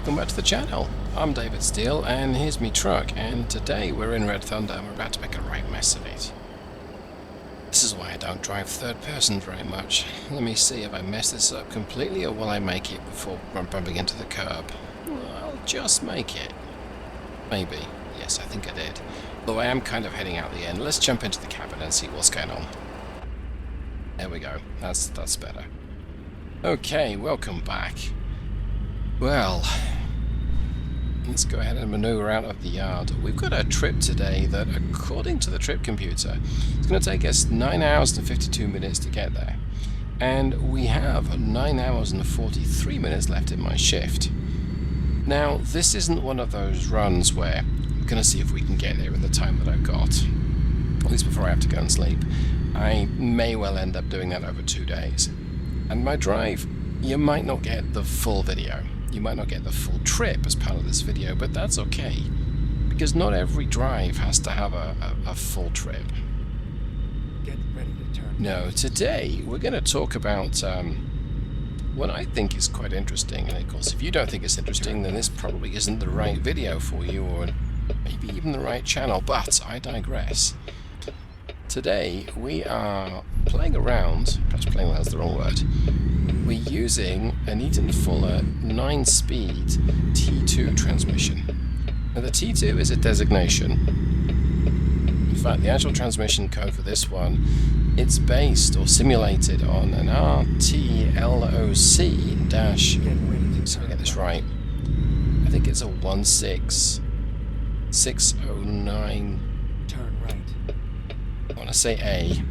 welcome back to the channel. I'm David Steele and here's me truck, and today we're in Red Thunder and we're about to make a right mess of it. This is why I don't drive third person very much. Let me see if I mess this up completely or will I make it before bumping into the curb. Well, I'll just make it. Maybe. Yes, I think I did. Though I am kind of heading out the end. Let's jump into the cabin and see what's going on. There we go. That's better. Okay, welcome back. Well, let's go ahead and maneuver out of the yard. We've got a trip today that, according to the trip computer, it's going to take us 9 hours and 52 minutes to get there. And we have 9 hours and 43 minutes left in my shift. Now, this isn't one of those runs where I'm going to see if we can get there in the time that I've got, at least before I have to go and sleep. I may well end up doing that over 2 days. And my drive, you might not get the full video. You might not get the full trip as part of this video, but that's okay, because not every drive has to have a full trip. Get ready to turn. No, today we're going to talk about what I think is quite interesting, and of course if you don't think it's interesting, then this probably isn't the right video for you, or maybe even the right channel, but I digress. Today we are playing around, perhaps playing around is the wrong word. We're using an Eaton-Fuller 9-speed T2 transmission. Now the T2 is a designation. In fact, the actual transmission code for this one, it's based or simulated on an RTLOC- so I get this right, I think it's a 16609. Turn right. I want to say A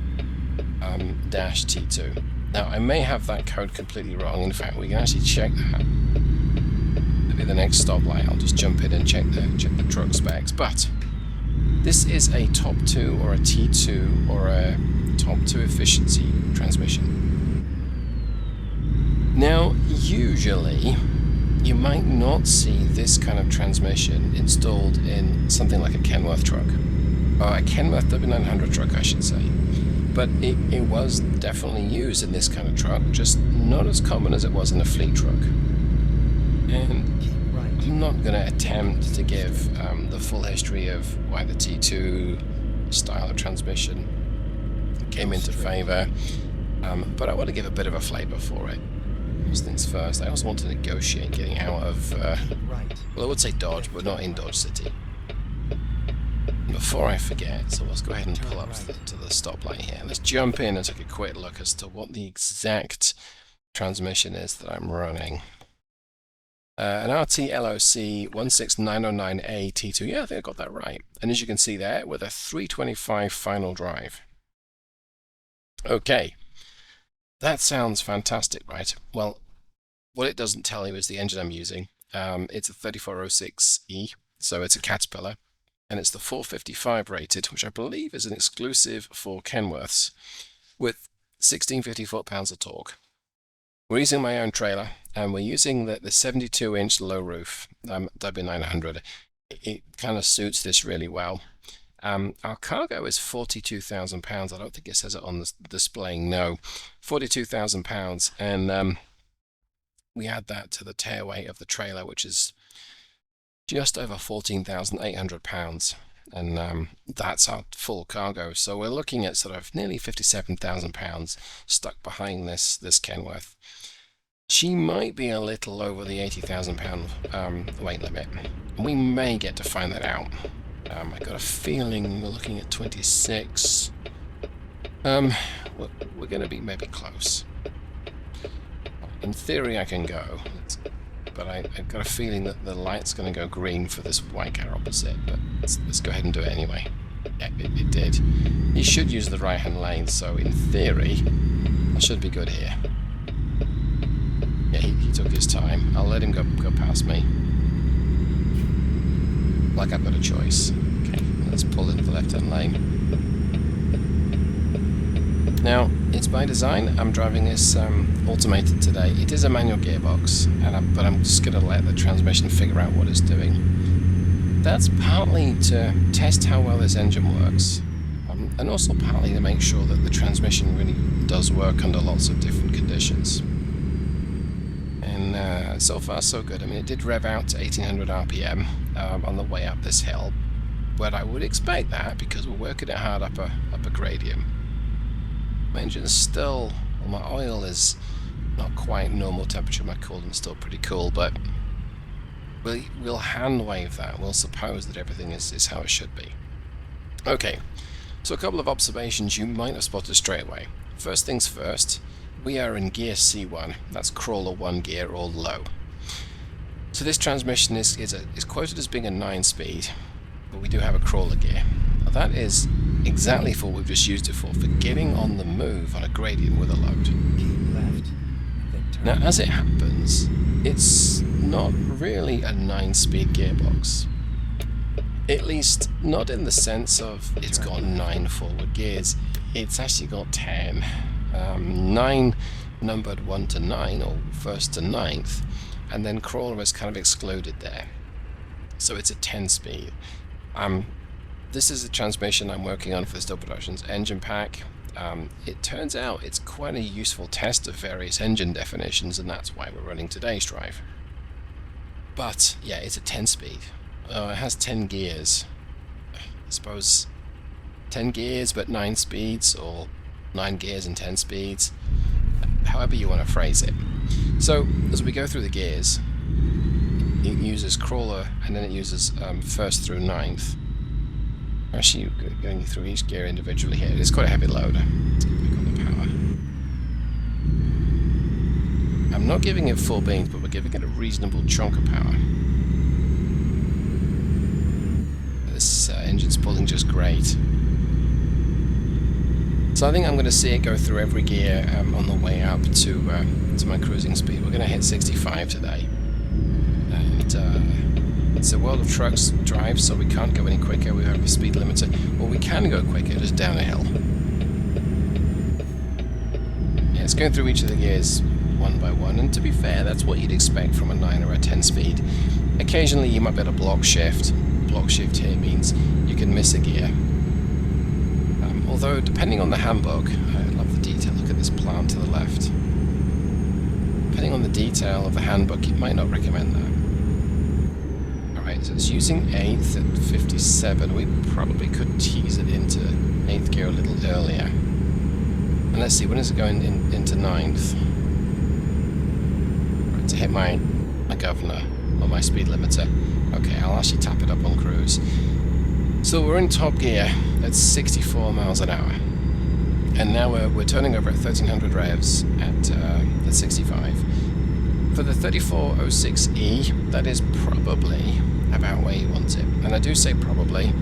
dash T2. Now, I may have that code completely wrong. In fact, we can actually check that. Maybe the next stoplight, I'll just jump in and check the truck specs. But this is a top 2 or a T2 or a top 2 efficiency transmission. Now, usually, you might not see this kind of transmission installed in something like a Kenworth truck. Or a Kenworth W900 truck, I should say. But it was definitely used in this kind of truck, just not as common as it was in a fleet truck. And I'm not going to attempt to give the full history of why the T2 style of transmission came into favour, but I want to give a bit of a flavour for it. First things first, I also want to negotiate getting out of, well, I would say Dodge, but not in Dodge City. Before I forget, so let's go ahead and pull up to the stoplight here. Let's jump in and take a quick look as to what the exact transmission is that I'm running. An RTLOC-16909A-T2. Yeah, I think I got that right. And as you can see there, with a 325 final drive. Okay, that sounds fantastic, right? Well, what it doesn't tell you is the engine I'm using. It's a 3406E, so it's a Caterpillar. And it's the 455 rated, which I believe is an exclusive for Kenworths, with 1650 foot-pounds of torque. We're using my own trailer, and we're using the 72-inch low roof W900. It kind of suits this really well. Our cargo is 42,000 pounds. I don't think it says it on the displaying. No, 42,000 pounds, and we add that to the tear weight of the trailer, which is just over 14,800 pounds, and that's our full cargo. So we're looking at sort of nearly 57,000 pounds stuck behind this Kenworth. She might be a little over the 80,000 pound weight limit. We may get to find that out. I got a feeling we're looking at 26. We're going to be maybe close. In theory, I can go. But I've got a feeling that the light's going to go green for this white car opposite, but let's go ahead and do it anyway. Yeah, it did. He should use the right-hand lane, so in theory, I should be good here. Yeah, he took his time. I'll let him go past me. Like I've got a choice. Okay, let's pull into the left-hand lane. Now, it's by design. I'm driving this automated today. It is a manual gearbox, but I'm just going to let the transmission figure out what it's doing. That's partly to test how well this engine works, and also partly to make sure that the transmission really does work under lots of different conditions. And so far so good. I mean, it did rev out to 1800 RPM on the way up this hill, but I would expect that because we're working it hard up a gradient. My engine's still, well, my oil is not quite normal temperature, my coolant's still pretty cool, but we'll hand wave that. We'll suppose that everything is how it should be. Okay, so a couple of observations you might have spotted straight away. First things first, we are in gear C1, that's crawler 1 gear or low. So this transmission is quoted as being a 9-speed, but we do have a crawler gear. Now that is exactly for what we've just used it for getting on the move on a gradient with a load. Keep left, then turn. Now as it happens, it's not really a 9-speed gearbox. At least not in the sense of it's got 9 forward gears. It's actually got 10. 9 numbered 1 to 9 or 1st to 9th, and then crawler is kind of excluded there. So it's a 10-speed. This is a transmission I'm working on for the Still Productions engine pack. It turns out it's quite a useful test of various engine definitions, and that's why we're running today's drive. But yeah, it's a 10-speed. It has 10 gears. I suppose 10 gears but 9 speeds, or 9 gears and 10 speeds, however you want to phrase it. So as we go through the gears, it uses crawler and then it uses 1st through 9th. Actually, going through each gear individually here. It's quite a heavy load. Back on the power. I'm not giving it full beans, but we're giving it a reasonable chunk of power. This engine's pulling just great. So I think I'm going to see it go through every gear on the way up to my cruising speed. We're going to hit 65 today. And it's a World of Trucks drive, so we can't go any quicker. We have a speed limiter. Well, we can go quicker, just down a hill. Yeah, it's going through each of the gears one by one, and to be fair, that's what you'd expect from a 9 or a 10 speed. Occasionally you might be able to block shift. Block shift here means you can miss a gear. Although, depending on the handbook, I love the detail, look at this plant to the left. Depending on the detail of the handbook, it might not recommend that. Alright, so it's using 8th at 57. We probably could tease it into 8th gear a little earlier. And let's see, when is it going into 9th? Right, to hit my governor, or my speed limiter. Okay, I'll actually tap it up on cruise. So we're in top gear at 64 miles an hour, and now we're turning over at 1300 revs at 65. For the 3406E, that is probably about where you want it. And I do say probably.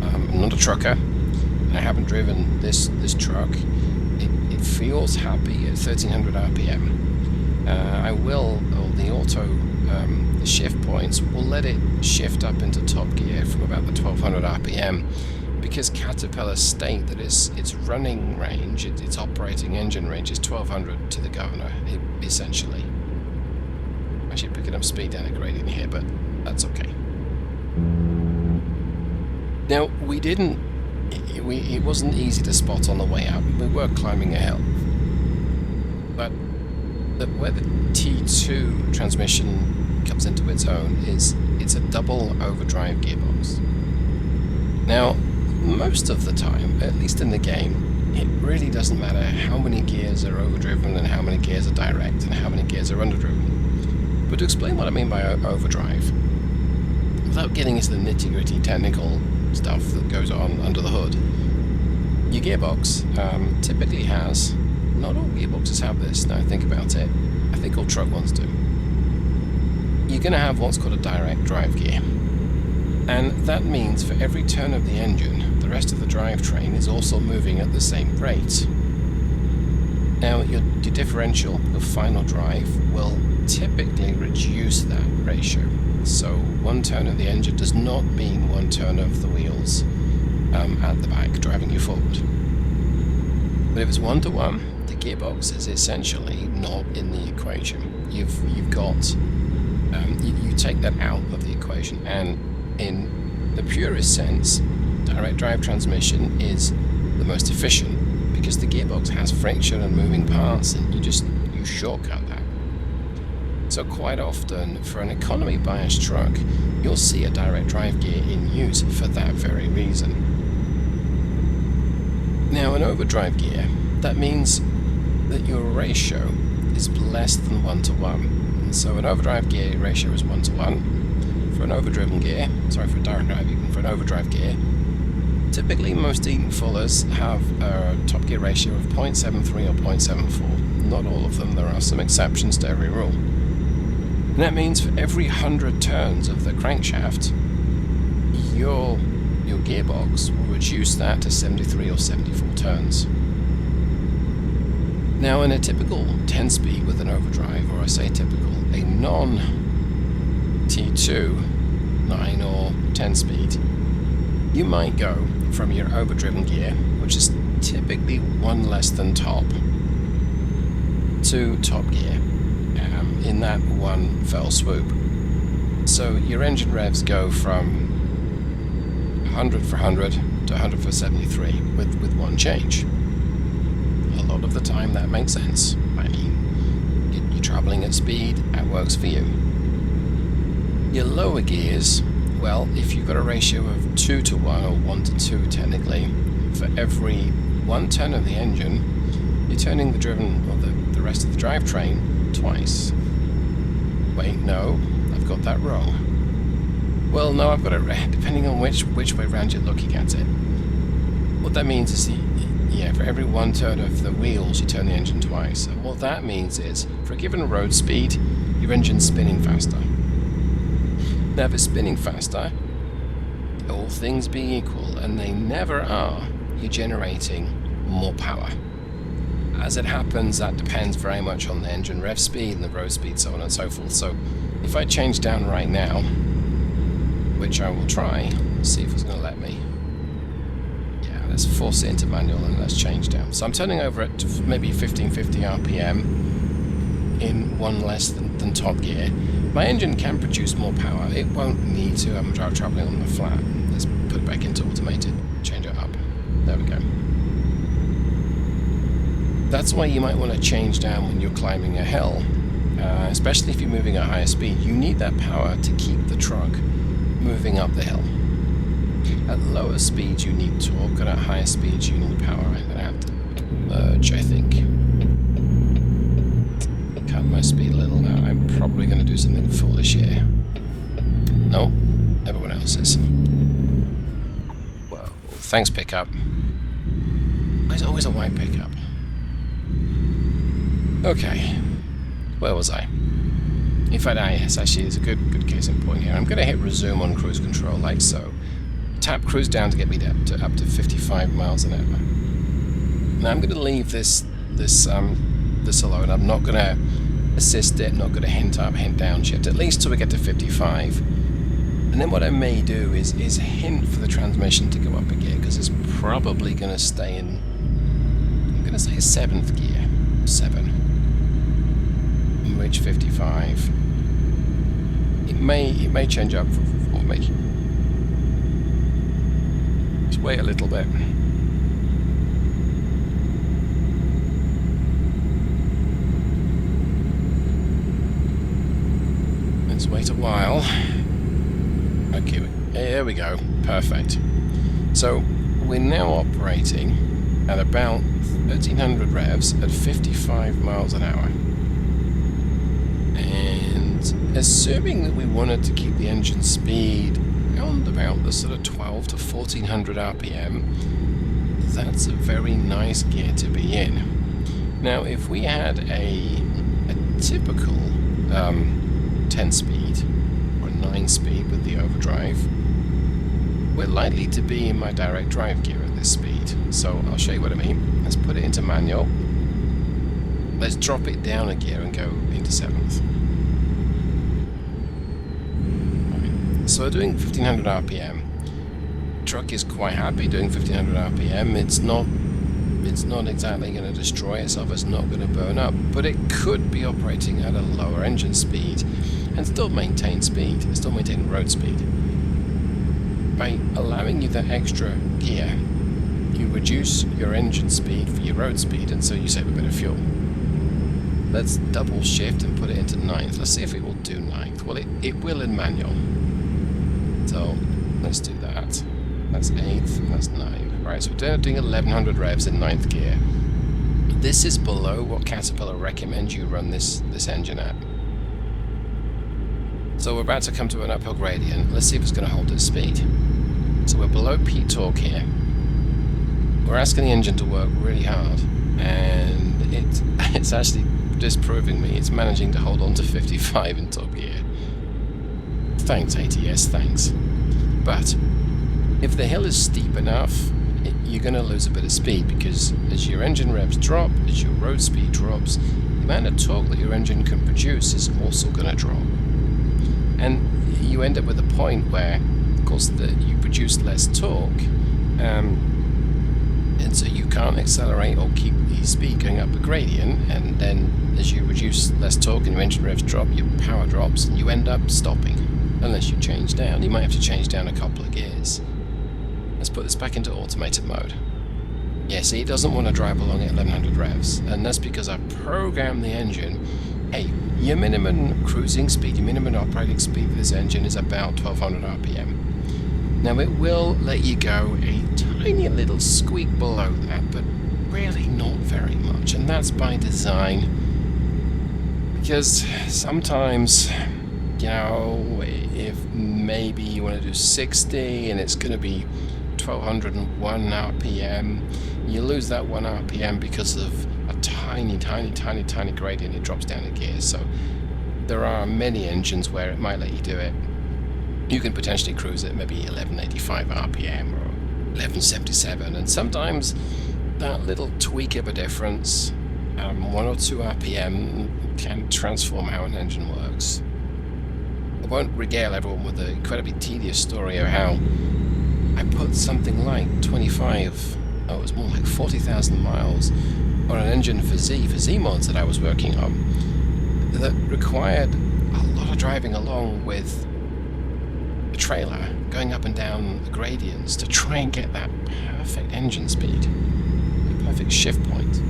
I'm not a trucker. I haven't driven this truck. It feels happy at 1300 RPM. I will, or the auto the shift points, will let it shift up into top gear from about the 1200 RPM, because Caterpillar state that its running range, its operating engine range is 1200 to the governor, essentially. Actually picking up speed down a gradient here, but that's okay. Now, it wasn't easy to spot on the way up. We were climbing a hill, but where the T2 transmission comes into its own is it's a double overdrive gearbox. Now, most of the time, at least in the game, it really doesn't matter how many gears are overdriven and how many gears are direct and how many gears are underdriven. But to explain what I mean by overdrive, without getting into the nitty-gritty technical stuff that goes on under the hood, your gearbox typically has, not all gearboxes have this, now think about it, I think all truck ones do. You're going to have what's called a direct drive gear, and that means for every turn of the engine, the rest of the drivetrain is also moving at the same rate. Now your differential, your final drive, will typically reduce that ratio. So one turn of the engine does not mean one turn of the wheels at the back driving you forward. But if it's 1-to-1, the gearbox is essentially not in the equation. You've got you take that out of the equation, and in the purest sense, direct drive transmission is the most efficient because the gearbox has friction and moving parts, and you shortcut that. So quite often, for an economy biased truck, you'll see a direct drive gear in use for that very reason. Now, an overdrive gear, that means that your ratio is less than 1 to 1. And so an overdrive gear ratio is 1 to 1. For an overdriven gear, sorry, for a direct drive, even for an overdrive gear, typically most Eaton-Fullers have a top gear ratio of 0.73 or 0.74. Not all of them, there are some exceptions to every rule. And that means for every 100 turns of the crankshaft, your gearbox will reduce that to 73 or 74 turns. Now, in a typical 10-speed with an overdrive, or I say typical, a non-T2 9 or 10-speed, you might go from your overdriven gear, which is typically 1 less than top, to top gear in that one fell swoop. So your engine revs go from 100 for 100 to 100 for 73 with one change. A lot of the time that makes sense. I mean, you're traveling at speed, that works for you. Your lower gears, well, if you've got a ratio of 2 to 1 or 1 to 2 technically, for every 1 turn of the engine, you're turning the driven or the rest of the drivetrain twice. Wait, no, I've got that wrong. Well, no, I've got it depending on which way round you're looking at it. What that means is, for every 1 turn of the wheels, you turn the engine twice. And what that means is, for a given road speed, your engine's spinning faster. Now, if it's spinning faster, all things being equal, and they never are, you're generating more power. As it happens, that depends very much on the engine rev speed and the road speed, so on and so forth. So if I change down right now, which I will try, see if it's going to let me. Yeah, let's force it into manual and let's change down. So I'm turning over at maybe 1550 RPM in 1 less than top gear. My engine can produce more power. It won't need to. I'm traveling on the flat. Let's put it back into automated. Change it up. There we go. That's why you might want to change down when you're climbing a hill, especially if you're moving at higher speed. You need that power to keep the truck moving up the hill. At lower speeds you need torque, and at higher speeds you need power. I'm going to have to merge, I think. Cut my speed a little now. I'm probably going to do something foolish here. No, everyone else is. Whoa, thanks pickup. There's always a white pickup. Okay, where was I? In fact, yes, actually, there's a good case in point here. I'm going to hit resume on cruise control, like so. Tap cruise down to get me up to 55 miles an hour. Now I'm going to leave this alone. I'm not going to assist it, not going to hint up, hint down shift, at least till we get to 55. And then what I may do is hint for the transmission to go up a gear, because it's probably going to stay in, I'm going to say 7th gear, 7. Reach 55. It may change up for me. Just wait a little bit. Let's wait a while. Okay, there we go. Perfect. So we're now operating at about 1300 revs at 55 miles an hour. And assuming that we wanted to keep the engine speed around about the sort of 12 to 1400 RPM, that's a very nice gear to be in. Now, if we had a typical 10-speed or 9-speed with the overdrive, we're likely to be in my direct drive gear at this speed. So I'll show you what I mean. Let's put it into manual. Let's drop it down a gear and go into 7th. Right. So we're doing 1500 RPM. Truck is quite happy doing 1500 RPM. It's not exactly going to destroy itself. It's not going to burn up, but it could be operating at a lower engine speed and still maintain speed, still maintain road speed. By allowing you that extra gear, you reduce your engine speed for your road speed, and so you save a bit of fuel. let's double shift and put it into ninth. Let's see if it will do ninth. Well, it will in manual. So let's do that. That's eighth, and that's ninth. Right, so we're doing 1100 revs in ninth gear. This is below what Caterpillar recommends you run this engine at. So we're about to come to an uphill gradient. Let's see if it's going to hold its speed. So we're below peak torque here. We're asking the engine to work really hard, and it's actually disproving me. It's managing to hold on to 55 in top gear. Thanks ATS, thanks. But if the hill is steep enough, you're going to lose a bit of speed, because as your engine revs drop, as your road speed drops, the amount of torque that your engine can produce is also going to drop. And you end up with a point where, of course, you produce less torque, and so you can't accelerate or keep the speed going up the gradient, and then as you reduce less torque and your engine revs drop, your power drops, and you end up stopping, unless you change down. You might have to change down a couple of gears. Let's put this back into automated mode. Yeah, see, it doesn't want to drive along at 1100 revs, and that's because I programmed the engine. Hey, your minimum cruising speed, your minimum operating speed for this engine is about 1200 RPM. Now it will let you go a tiny little squeak below that, but really not very much, and that's by design. Because sometimes, you know, if maybe you want to do 60 and it's going to be 1201 RPM, you lose that 1 RPM because of a tiny gradient. It drops down a gear. So there are many engines where it might let you do it. You can potentially cruise at maybe 1185 RPM or 1177, and sometimes that little tweak of a difference, 1 or 2 RPM, can transform how an engine works. I won't regale everyone with the incredibly tedious story of how I put something like it was more like 40,000 miles on an engine for Z mods that I was working on, that required a lot of driving along with the trailer, going up and down the gradients to try and get that perfect engine speed, the perfect shift point.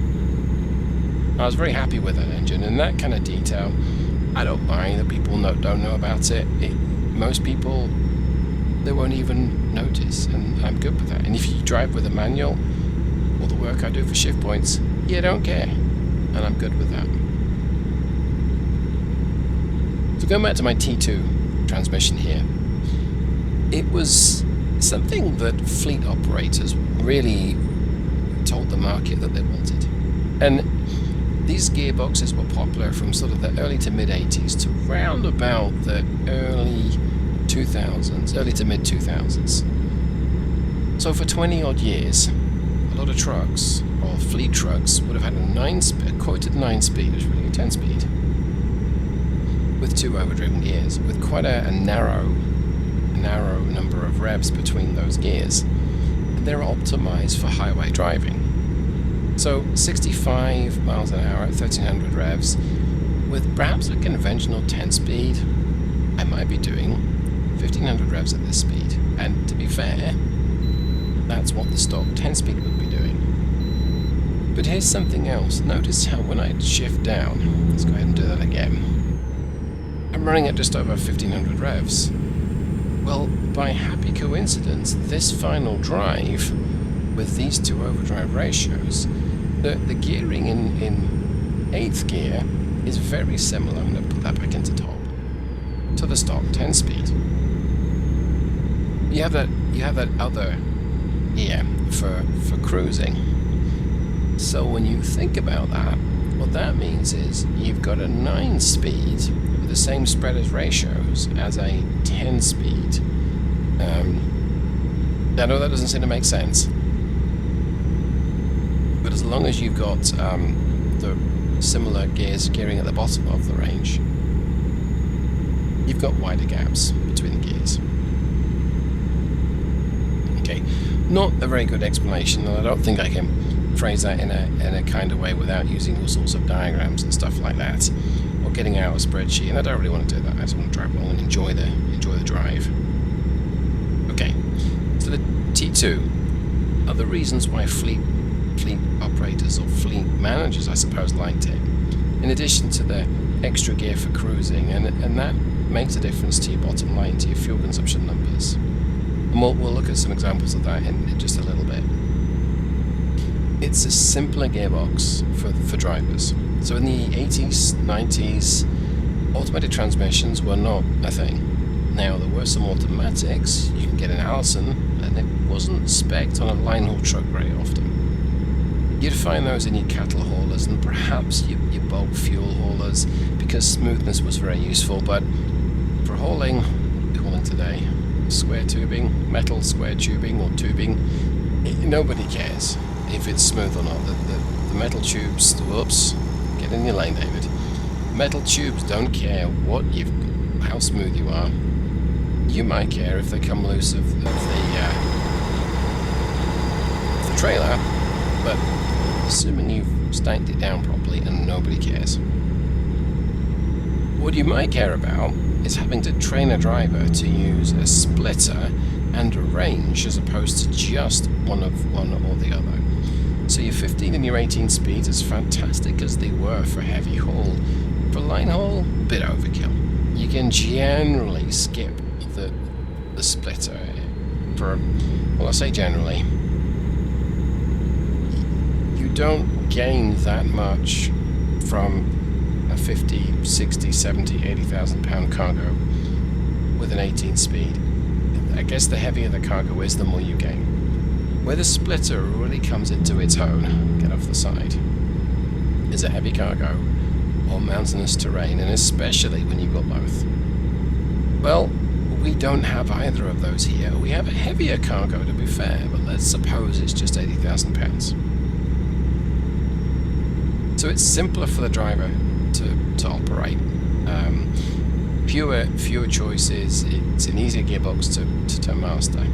I was very happy with that engine, and that kind of detail, I don't mind that people don't know about it. Most people, they won't even notice, and I'm good with that. And if you drive with a manual, all the work I do for shift points, you don't care, and I'm good with that. So going back to my T2 transmission here, it was something that fleet operators really told the market that they wanted. And these gearboxes were popular from sort of the early to mid 80s to round about the early 2000s, early to mid 2000s. So for 20 odd years, a lot of trucks, or fleet trucks, would have had a quoted 9-speed, which was really a 10-speed, with 2 overdriven gears, with quite a narrow number of revs between those gears. And they're optimized for highway driving. So 65 miles an hour at 1300 revs, with perhaps a conventional 10-speed, I might be doing 1500 revs at this speed. And to be fair, that's what the stock 10-speed would be doing. But here's something else. Notice how when I shift down, let's go ahead and do that again, I'm running at just over 1500 revs. Well, by happy coincidence, this final drive with these 2 overdrive ratios, the gearing in 8th gear is very similar. I'm going to put that back into top, to the stock 10-speed. You have that other here for cruising. So when you think about that, what that means is you've got a 9-speed with the same spread as ratios as a 10-speed. I know that doesn't seem to make sense, but as long as you've got the similar gearing at the bottom of the range, you've got wider gaps between the gears. Okay, not a very good explanation, and I don't think I can phrase that in a kind of way without using all sorts of diagrams and stuff like that, or getting out a spreadsheet. And I don't really want to do that. I just want to drive along and enjoy the drive. Okay, so the T2, other reasons why fleet operators or fleet managers, I suppose, liked it. in addition to the extra gear for cruising, and that makes a difference to your bottom line, to your fuel consumption numbers. And we'll look at some examples of that in just a little bit. It's a simpler gearbox for drivers. So in the 80s, 90s, automatic transmissions were not a thing. Now, there were some automatics. You can get an Allison, and it wasn't spec'd on a line haul truck very often. You'd find those in your cattle haulers and perhaps your bulk fuel haulers, because smoothness was very useful. But for hauling today, square tubing, metal square tubing or tubing, nobody cares if it's smooth or not. The metal tubes, whoops, get in your lane, David. Metal tubes don't care how smooth you are. You might care if they come loose of the trailer, but assuming you've stacked it down properly and nobody cares. What you might care about is having to train a driver to use a splitter and a range as opposed to just one or the other. So your 15 and your 18 speeds, as fantastic as they were for heavy haul, for line haul, bit overkill. You can generally skip the splitter I say generally. You don't gain that much from a 50, 60, 70, 80,000 pound cargo with an 18 speed. I guess the heavier the cargo is, the more you gain. Where the splitter really comes into its own, get off the side, is a heavy cargo or mountainous terrain, and especially when you've got both. Well, we don't have either of those here. We have a heavier cargo, to be fair, but let's suppose it's just 80,000 pounds. So it's simpler for the driver to operate. Fewer choices. It's an easier gearbox to master.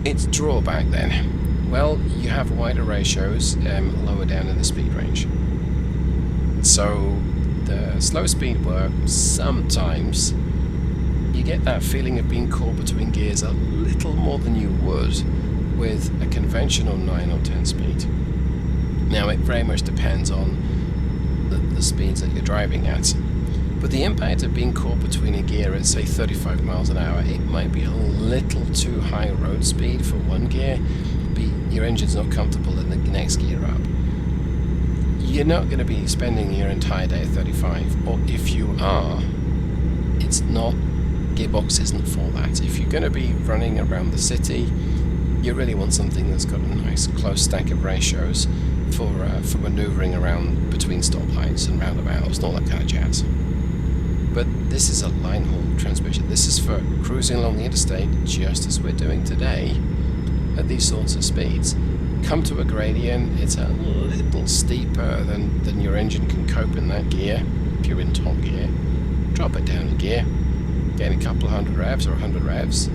Its drawback then, well, you have wider ratios lower down in the speed range. So the slow speed work, sometimes you get that feeling of being caught between gears a little more than you would with a conventional 9 or 10 speed. Now, it very much depends on the speeds that you're driving at. But the impact of being caught between a gear at, say, 35 miles an hour, it might be a little too high road speed for one gear, but your engine's not comfortable in the next gear up. You're not going to be spending your entire day at 35, or if you are, it's not, gearbox isn't for that. If you're going to be running around the city, you really want something that's got a nice close stack of ratios for manoeuvring around between stoplights and roundabouts and all that kind of jazz. But this is a line haul transmission. This is for cruising along the interstate, just as we're doing today at these sorts of speeds. Come to a gradient, it's a little steeper than your engine can cope in that gear. If you're in top gear, drop it down a gear, gain a couple of 100 revs or 100 revs,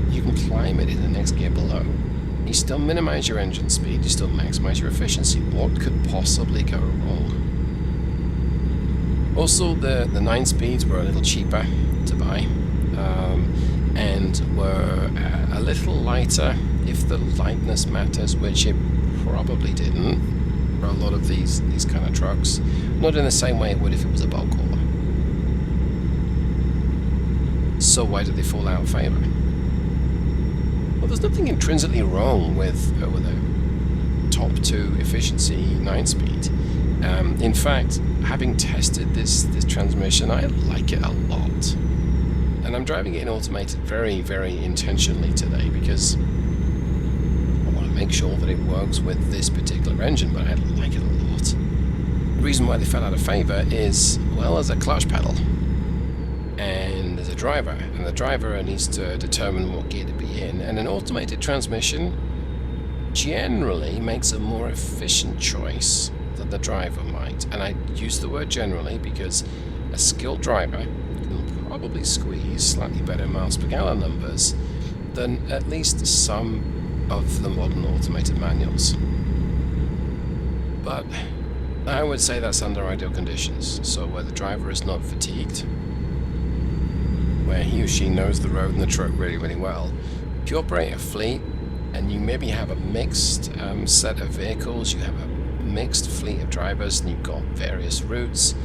you can climb it in the next gear below. You still minimize your engine speed, you still maximize your efficiency. What could possibly go wrong? Also, the 9 speeds were a little cheaper to buy, and were a little lighter, if the lightness matters, which it probably didn't for a lot of these kind of trucks. Not in the same way it would if it was a bulk hauler. So why did they fall out of favour? Well, there's nothing intrinsically wrong with a top 2 efficiency 9-speed. In fact, having tested this transmission, I like it a lot. And I'm driving it in automated very, very intentionally today because I want to make sure that it works with this particular engine, but I like it a lot. The reason why they fell out of favour is, well, there's a clutch pedal and there's a driver, and the driver needs to determine what gear to be in, and an automated transmission generally makes a more efficient choice than the driver might. And I use the word generally because a skilled driver can probably squeeze slightly better miles per gallon numbers than at least some of the modern automated manuals. But I would say that's under ideal conditions, so where the driver is not fatigued, where he or she knows the road and the truck really, really well. If you operate a fleet and you maybe have a mixed set of vehicles, you have a mixed fleet of drivers and you've got various routes,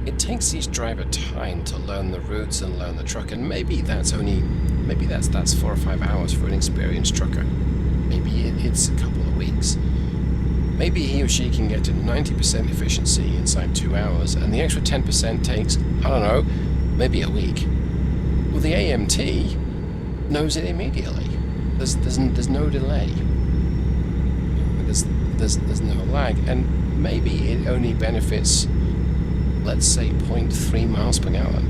it takes each driver time to learn the routes and learn the truck, and maybe that's 4 or 5 hours for an experienced trucker. Maybe it's a couple of weeks. Maybe he or she can get to 90% efficiency inside 2 hours, and the extra 10% takes, I don't know, maybe a week. Well, the AMT knows it immediately. There's no delay. There's no lag, and maybe it only benefits, let's say, 0.3 miles per gallon.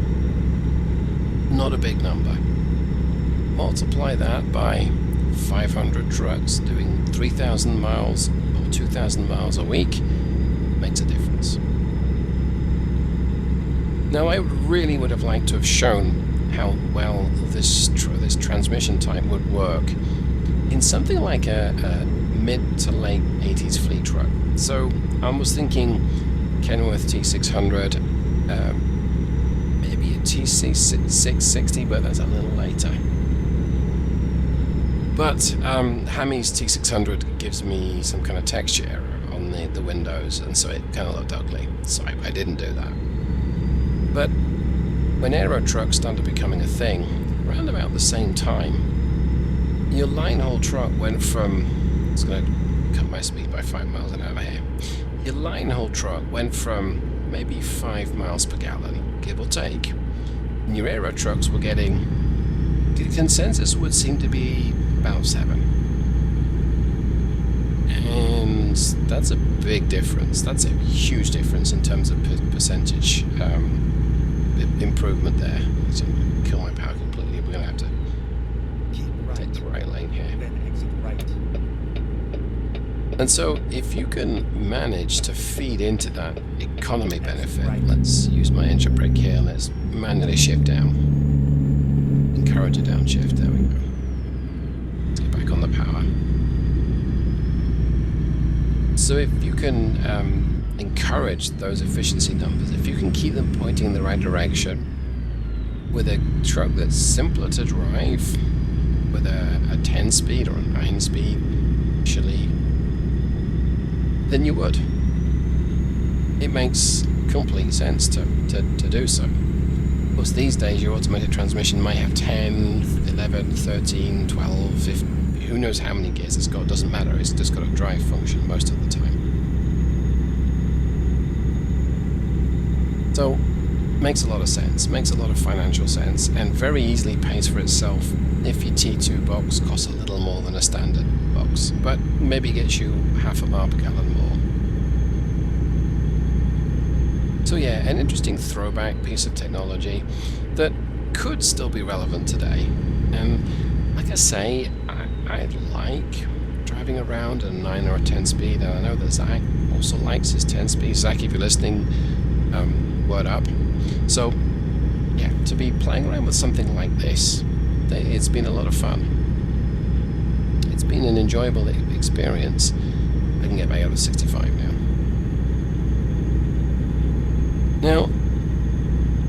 Not a big number. Multiply that by 500 trucks doing 3,000 miles or 2,000 miles a week, makes a difference. Now, I really would have liked to have shown how well this transmission type would work in something like a mid to late 80s fleet truck. So I was thinking Kenworth T600, maybe a TC660, but that's a little later. But Hami's T600 gives me some kind of texture error on the windows, and so it kind of looked ugly, so I didn't do that. But when aero trucks started becoming a thing, around about the same time, your line haul truck went from, it's going to cut my speed by 5 miles an hour here, your line haul truck went from maybe 5 miles per gallon, give or take, and your aero trucks were getting, the consensus would seem to be about 7. And that's a big difference. That's a huge difference in terms of percentage improvement there. So kill my power completely. We're going to have to take the right lane here. Then exit right. And so if you can manage to feed into that economy benefit, let's use my engine brake here, let's manually shift down. Encourage a downshift, there we go. Let's get back on the power. So if you can encourage those efficiency numbers, if you can keep them pointing in the right direction, with a truck that's simpler to drive, with a 10-speed or a 9-speed, actually, then you would. It makes complete sense to do so. Of course, these days your automatic transmission might have 10, 11, 13, 12, 15, who knows how many gears it's got, doesn't matter, it's just got a drive function most of the time. So, makes a lot of sense, makes a lot of financial sense, and very easily pays for itself if your T2 box costs a little more than a standard box, but maybe gets you half a mile per gallon more. So yeah, an interesting throwback piece of technology that could still be relevant today. And like I say, I like driving around a 9 or a 10 speed, and I know that Zach also likes his 10 speed. Zach, if you're listening, word up. So yeah, to be playing around with something like this, it's been a lot of fun. It's been an enjoyable experience. I can get back out of 65 now. Now,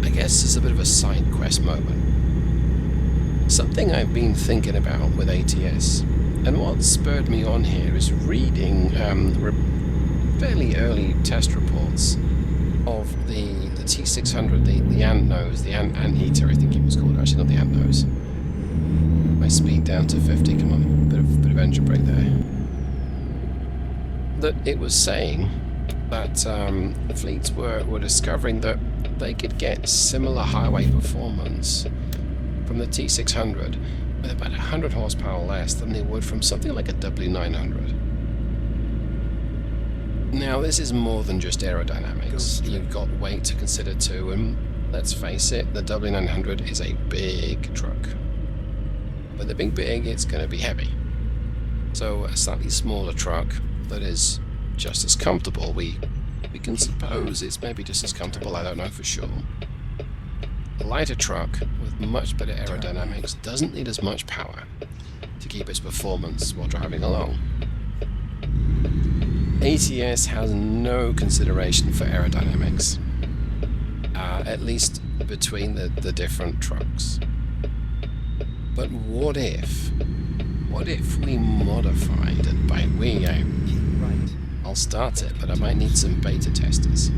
I guess it's a bit of a side quest moment. Something I've been thinking about with ATS, and what spurred me on here is reading fairly early test reports of the T600, the ant nose, the ant eater, I think it was called, actually not the ant nose. My speed down to 50, come on, bit of engine brake there. That it was saying that fleets were discovering that they could get similar highway performance from the T600 with about 100 horsepower less than they would from something like a W900. Now, this is more than just aerodynamics. You've got weight to consider too, and let's face it, the W900 is a big truck. With it being big, it's going to be heavy. So a slightly smaller truck that is just as comfortable, we can suppose it's maybe just as comfortable, I don't know for sure. A lighter truck with much better aerodynamics doesn't need as much power to keep its performance while driving along. ATS has no consideration for aerodynamics, at least between the different trucks. But what if we modified, and by we, Keep right. I'll start it, but I might need some beta testers.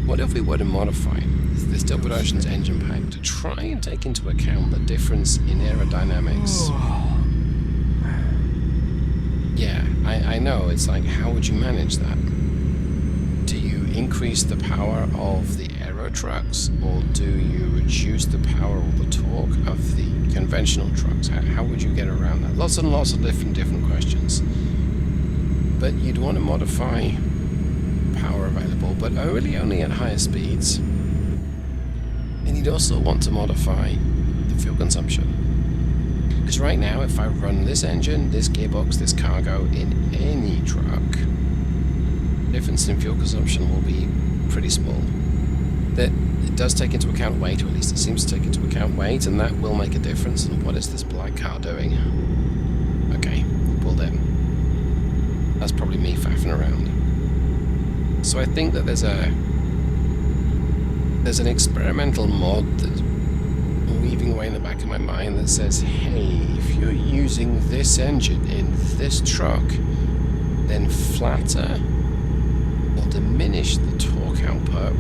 What if we were to modify this Double Ocean's engine pack to try and take into account the difference in aerodynamics? Yeah, I know, it's like, how would you manage that? Do you increase the power of the aero trucks, or do you reduce the power or the torque of the conventional trucks? How would you get around that? Lots and lots of different questions. But you'd want to modify power available, but really only at higher speeds. And you'd also want to modify the fuel consumption. Because right now, if I run this engine, this gearbox, this cargo in any truck, the difference in fuel consumption will be pretty small. That it does take into account weight, or at least it seems to take into account weight, and that will make a difference. And what is this black car doing? Okay, pulled in. That's probably me faffing around. So I think that there's an experimental mod that's weaving away in the back of my mind that says, hey, if you're using this engine in this truck, then flatter or diminish the torque output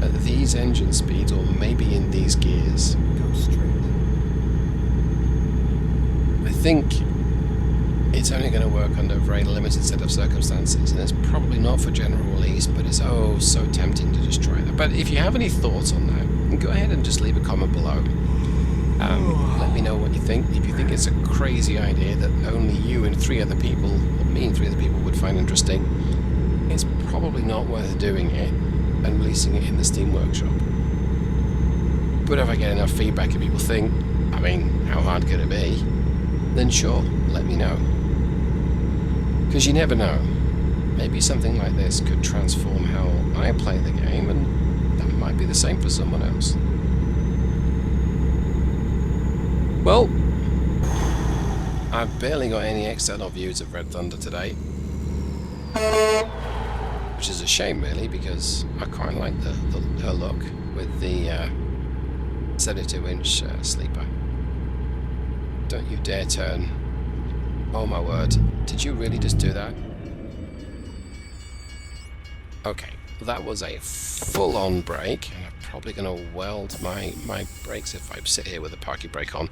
at these engine speeds, or maybe in these gears. Go straight. I think it's only going to work under a very limited set of circumstances, and it's probably not for general release, but it's oh so tempting to just try that. But if you have any thoughts on that, go ahead and just leave a comment below. Let me know what you think. If you think it's a crazy idea that only you and 3 other people, or me and 3 other people, would find interesting, it's probably not worth doing it and releasing it in the Steam Workshop. But if I get enough feedback and people think, I mean, how hard could it be? Then sure, let me know. Because you never know. Maybe something like this could transform how I play the game, and that might be the same for someone else. Well, I've barely got any external views of Red Thunder today, which is a shame really, because I quite like her look with the 72-inch sleeper. Don't you dare turn. Oh my word, did you really just do that? Okay, that was a full-on brake, and I'm probably going to weld my brakes if I sit here with the parking brake on.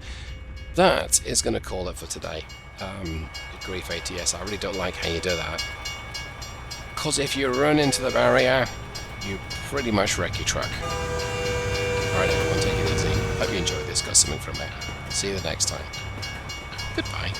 That is going to call it for today. Grief ATS, I really don't like how you do that. Because if you run into the barrier, you pretty much wreck your truck. Alright everyone, take it easy. Hope you enjoyed this, got something from it. See you the next time. Goodbye.